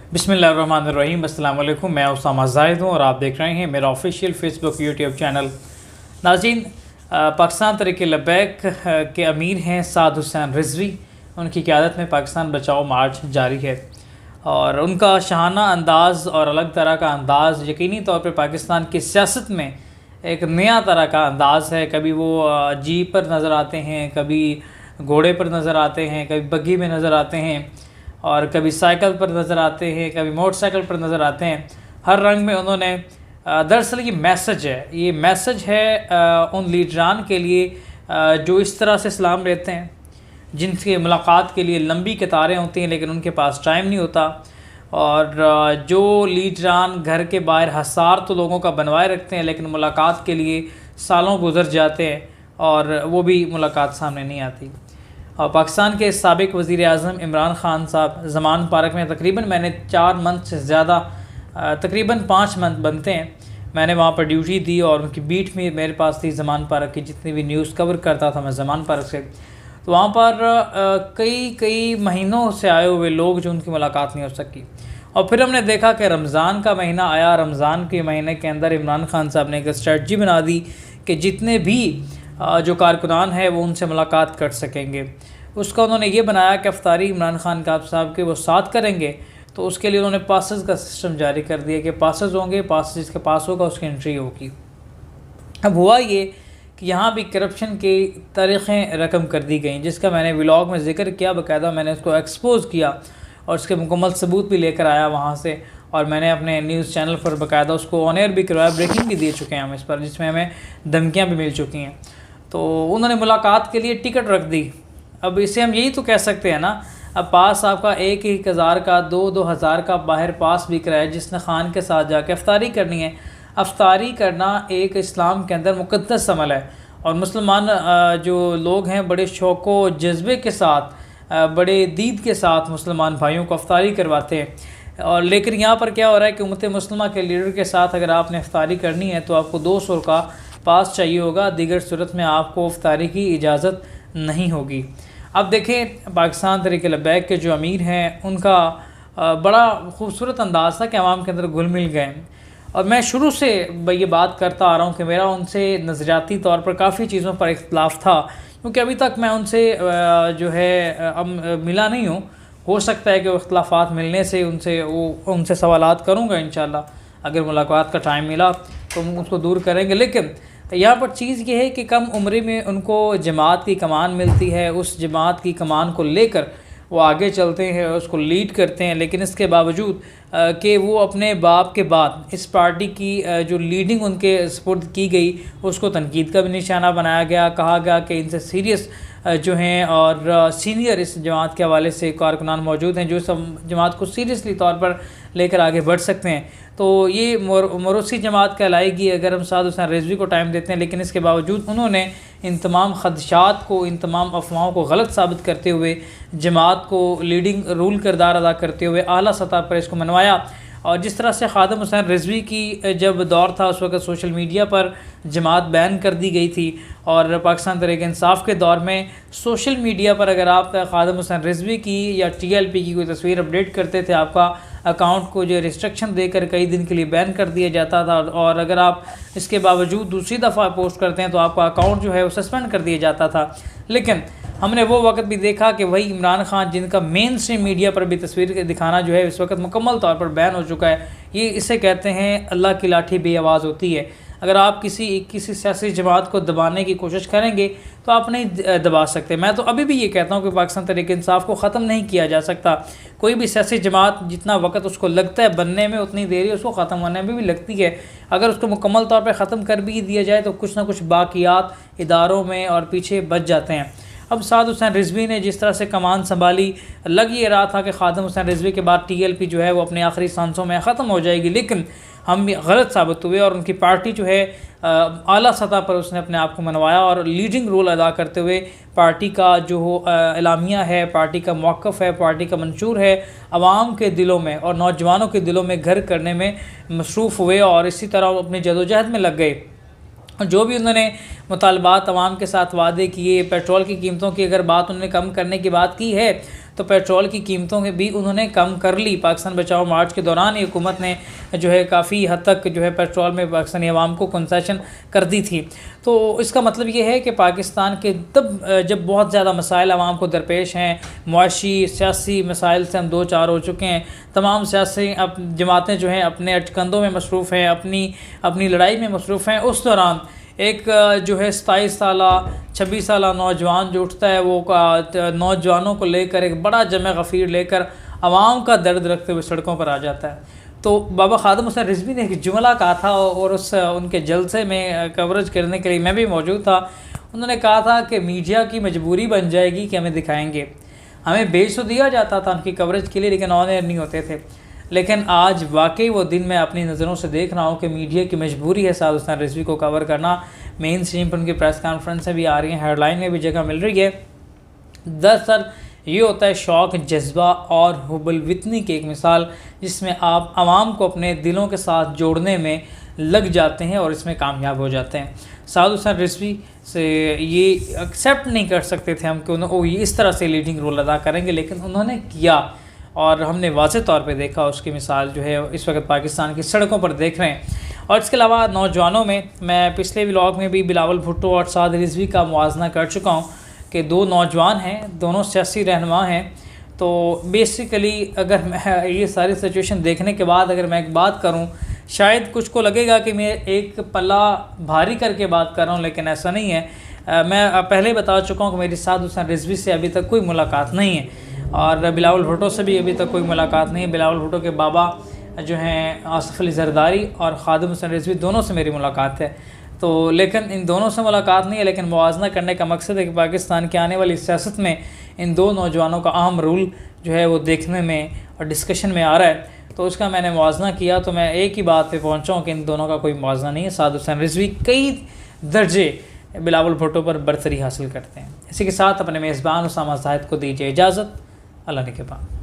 बिस्मिल्लाहिर्रहमानिर्रहीम। अस्सलाम वालेकुम। मैं उसामा जाहिद हूँ और आप देख रहे हैं मेरा ऑफिशियल फेसबुक यूट्यूब चैनल। नाज़रीन, पाकिस्तान तहरीक लब्बैक के अमीर हैं साद हुसैन रिजवी। उनकी क़यादत में पाकिस्तान बचाओ मार्च जारी है और उनका शाहाना अंदाज़ और अलग तरह का अंदाज़ यकीनी तौर पर पाकिस्तान की सियासत में एक नया तरह का अंदाज़ है। कभी वो जीप पर नज़र आते हैं, कभी घोड़े पर नज़र आते हैं, कभी बग्घी में नज़र आते हैं और कभी साइकिल पर नज़र आते हैं, कभी मोटरसाइकिल पर नज़र आते हैं। हर रंग में उन्होंने दरअसल ये मैसेज है उन लीडरान के लिए जो इस तरह से सलाम लेते हैं, जिनकी मुलाकात के लिए लंबी कतारें होती हैं लेकिन उनके पास टाइम नहीं होता, और जो लीडरान घर के बाहर हसार तो लोगों का बनवाए रखते हैं लेकिन मुलाकात के लिए सालों गुजर जाते हैं और वो भी मुलाकात सामने नहीं आती। और पाकिस्तान के साबिक वज़ीर आज़म इमरान ख़ान साहब ज़मान पार्क में तकरीबन मैंने 4 मंथ से ज़्यादा, तकरीबन 5 मंथ बनते हैं, मैंने वहाँ पर ड्यूटी दी और उनकी बीट में मेरे पास थी ज़मान पार्क की। जितनी भी न्यूज़ कवर करता था मैं ज़मान पार्क से, तो वहाँ पर कई महीनों से आए हुए लोग जो उनकी मुलाकात नहीं हो सकी। और फिर हमने देखा कि रमज़ान का महीना आया। रमज़ान के महीने के अंदर इमरान ख़ान साहब ने एक स्ट्रेटजी बना दी कि जितने भी जो कारकुनान है वो उनसे मुलाकात कर सकेंगे। उसका उन्होंने ये बनाया कि अफ्तारी इमरान ख़ान साहब के वो साथ करेंगे, तो उसके लिए उन्होंने पासेस का सिस्टम जारी कर दिया कि पासेस होंगे, पास जिसके पास होगा उसकी एंट्री होगी। अब हुआ ये कि यहाँ भी करप्शन की तारीख़ें रकम कर दी गई, जिसका मैंने व्लॉग में ज़िक्र किया, बाकायदा मैंने उसको एक्सपोज़ किया और उसके मुकम्मल सबूत भी लेकर आया वहाँ से, और मैंने अपने न्यूज़ चैनल पर बाकायदा उसको ऑन एयर भी करवाया, ब्रेकिंग भी दे चुके हैं हम इस पर, जिसमें हमें धमकियाँ भी मिल चुकी हैं। तो उन्होंने मुलाकात के लिए टिकट रख दी। अब इसे हम यही तो कह सकते हैं ना, अब पास आपका 1,000 का 2,000 का बाहर पास बिक रहा है, जिसने ख़ान के साथ जाके अफ्तारी करनी है। अफ्तारी करना एक इस्लाम के अंदर मुक़द्दस अमल है और मुसलमान जो लोग हैं बड़े शौक़ व जज्बे के साथ, बड़े दीद के साथ मुसलमान भाइयों को अफ्तारी करवाते हैं। और लेकिन यहाँ पर क्या हो रहा है कि उम्मत मुस्लिमा के लीडर के साथ अगर आपने अफ्तारी करनी है तो आपको 200 का पास चाहिए होगा, दीगर सूरत में आपको अफ्तारी की इजाज़त नहीं होगी। अब देखें, पाकिस्तान तहरीक लब्बैक के जो अमीर हैं उनका बड़ा खूबसूरत अंदाज़ था कि आवाम के अंदर घुल मिल गए। और मैं शुरू से ये बात करता आ रहा हूँ कि मेरा उनसे नज़रियाती तौर पर काफ़ी चीज़ों पर इख्तलाफ था, क्योंकि अभी तक मैं उनसे जो है मिला नहीं हूँ। हो सकता है कि वो इख्तलाफात मिलने से उनसे सवालात करूँगा इंशाल्लाह, अगर मुलाकात का टाइम मिला तो हम उसको दूर करेंगे। लेकिन यहाँ पर चीज़ ये है कि कम उम्र में उनको जमात की कमान मिलती है, उस जमात की कमान को लेकर वो आगे चलते हैं, उसको लीड करते हैं। लेकिन इसके बावजूद कि वो अपने बाप के बाद इस पार्टी की जो लीडिंग उनके सपुर्द की गई उसको तनकीद का भी निशाना बनाया गया। कहा गया कि इनसे सीरियस जो हैं और सीनियर इस जमात के हवाले से कारकुनान मौजूद हैं जो सब जमात को सीरियसली तौर पर लेकर आगे बढ़ सकते हैं। तो ये मोरूसी जमात कहलाएगी अगर हम साद हुसैन रिजवी को टाइम देते हैं। लेकिन इसके बावजूद उन्होंने इन तमाम खदशात को, इन तमाम अफवाहों को गलत साबित करते हुए जमात को लीडिंग रोल किरदार अदा करते हुए आला सतह पर इसको मनवाया। और जिस तरह से ख़ादम हुसैन रिजवी की जब दौर था उस वक्त सोशल मीडिया पर जमात बैन कर दी गई थी, और पाकिस्तान तहरीक इंसाफ के दौर में सोशल मीडिया पर अगर आप ख़ादम हुसैन रिजवी की या TLP की कोई तस्वीर अपडेट करते थे, आपका अकाउंट को जो रिस्ट्रिक्शन देकर कई दिन के लिए बैन कर दिया जाता था। और अगर आप इसके बावजूद दूसरी दफ़ा पोस्ट करते हैं तो आपका अकाउंट जो है वो सस्पेंड कर दिया जाता था। लेकिन हमने वो वक्त भी देखा कि वही इमरान ख़ान, जिनका मेन स्ट्रीम मीडिया पर भी तस्वीर दिखाना जो है इस वक्त मुकम्मल तौर पर बैन हो चुका है। ये इसे कहते हैं अल्लाह की लाठी बेआवाज़ होती है। अगर आप किसी सियासी जमात को दबाने की कोशिश करेंगे तो आप नहीं दबा सकते। मैं तो अभी भी ये कहता हूँ कि पाकिस्तान तहरीक इंसाफ को ख़त्म नहीं किया जा सकता। कोई भी सियासी जमात जितना वक्त उसको लगता है बनने में उतनी देरी उसको ख़त्म होने में भी लगती है। अगर उसको मुकम्मल तौर पर ख़त्म कर भी दिया जाए तो कुछ ना कुछ बाक़ियात इदारों में और पीछे बच जाते हैं। अब साद हुसैन रिजवी ने जिस तरह से कमान संभाली, लग ये रहा था कि ख़ादम हुसैन रिजवी के बाद TLP जो है वो अपने आखिरी सांसों में ख़त्म हो जाएगी, लेकिन हम भी गलत साबित हुए और उनकी पार्टी जो है आला सतह पर उसने अपने आप को मनवाया और लीडिंग रोल अदा करते हुए पार्टी का जो एलामिया है, पार्टी का मौक़िफ़ है, पार्टी का मंशूर है, आवाम के दिलों में और नौजवानों के दिलों में घर करने में मसरूफ़ हुए और इसी तरह अपनी जदोजहद में लग गए। जो भी उन्होंने मुतालबात आवाम के साथ वादे किए, पेट्रोल की कीमतों की अगर बात उन्होंने कम करने की बात की है तो पेट्रोल की कीमतों के भी उन्होंने कम कर ली। पाकिस्तान बचाओ मार्च के दौरान ही हुकूमत ने जो है काफ़ी हद तक जो है पेट्रोल में पाकिस्तानी अवाम को कंसेशन कर दी थी। तो इसका मतलब ये है कि पाकिस्तान के तब जब बहुत ज़्यादा मसाइल अवाम को दरपेश हैं, मुआशी सियासी मसाइल से हम दो चार हो चुके हैं, तमाम सियासी अब जमातें जो हैं अपने अटकंदों में मसरूफ़ हैं, अपनी लड़ाई में मसरूफ़ हैं, उस दौरान एक जो है 27 साला 26 साला नौजवान जो उठता है, वो नौजवानों को लेकर एक बड़ा जमा गफ़ीर लेकर आवाम का दर्द रखते हुए सड़कों पर आ जाता है। तो बाबा खादिम हुसैन रिजवी ने एक जुमला कहा था और उनके जलसे में कवरेज करने के लिए मैं भी मौजूद था। उन्होंने कहा था कि मीडिया की मजबूरी बन जाएगी कि हमें दिखाएंगे, हमें बेच तो दिया जाता था उनकी कवरेज के लिए, लेकिन ऑन एयर नहीं होते थे। लेकिन आज वाकई वो दिन मैं अपनी नज़रों से देख रहा हूँ कि मीडिया की मजबूरी है साद हुसैन रिजवी को कवर करना। मेन स्ट्रीम पर उनकी प्रेस कॉन्फ्रेंसें भी आ रही हैं, हेडलाइन में भी जगह मिल रही है। दरअसल ये होता है शौक़, जज्बा और हुब्बुल वतनी की एक मिसाल, जिसमें आप आवाम को अपने दिलों के साथ जोड़ने में लग जाते हैं और इसमें कामयाब हो जाते हैं। साद हुसैन रिजवी से ये एक्सेप्ट नहीं कर सकते थे हम कि वो इस तरह से लीडिंग रोल अदा करेंगे, लेकिन उन्होंने किया और हमने वाज़ेह तौर पे देखा। उसकी मिसाल जो है इस वक्त पाकिस्तान की सड़कों पर देख रहे हैं। और इसके अलावा नौजवानों में मैं पिछले व्लॉग में भी बिलावल भुट्टो और साद रिजवी का मुआजना कर चुका हूँ कि दो नौजवान हैं, दोनों सियासी रहनुमा हैं। तो बेसिकली अगर मैं ये सारी सिचुएशन देखने के बाद अगर मैं एक बात करूँ, शायद कुछ को लगेगा कि मैं एक पल्ला भारी करके बात कर रहा हूँ, लेकिन ऐसा नहीं है। मैं पहले बता चुका हूँ कि मेरी साद हुसैन रिजवी से अभी तक कोई मुलाकात नहीं है और बिलावल भुट्टो से भी अभी तक कोई मुलाकात नहीं है। बिलावल भुट्टो के बाबा जो हैं आसिफ अली जरदारी और खादिम हुसैन रिजवी, दोनों से मेरी मुलाकात है। तो लेकिन इन दोनों से मुलाकात नहीं है, लेकिन मुआवजा करने का मकसद है कि पाकिस्तान की आने वाली सियासत में इन दो नौजवानों का अहम रोल जो है वो देखने में और डिस्कशन में आ रहा है। तो उसका मैंने मुआवजा किया, तो मैं एक ही बात पे पहुंचा हूँ कि इन दोनों का कोई मुआवजा नहीं है। साद हुसैन रिजवी कई दर्जे बिलावल भुट्टो पर बरतरी हासिल करते हैं। इसी के साथ अपने मेज़बान उसामा ज़ाहिद को दीजिए इजाज़त। अल्लाह ने के बाद।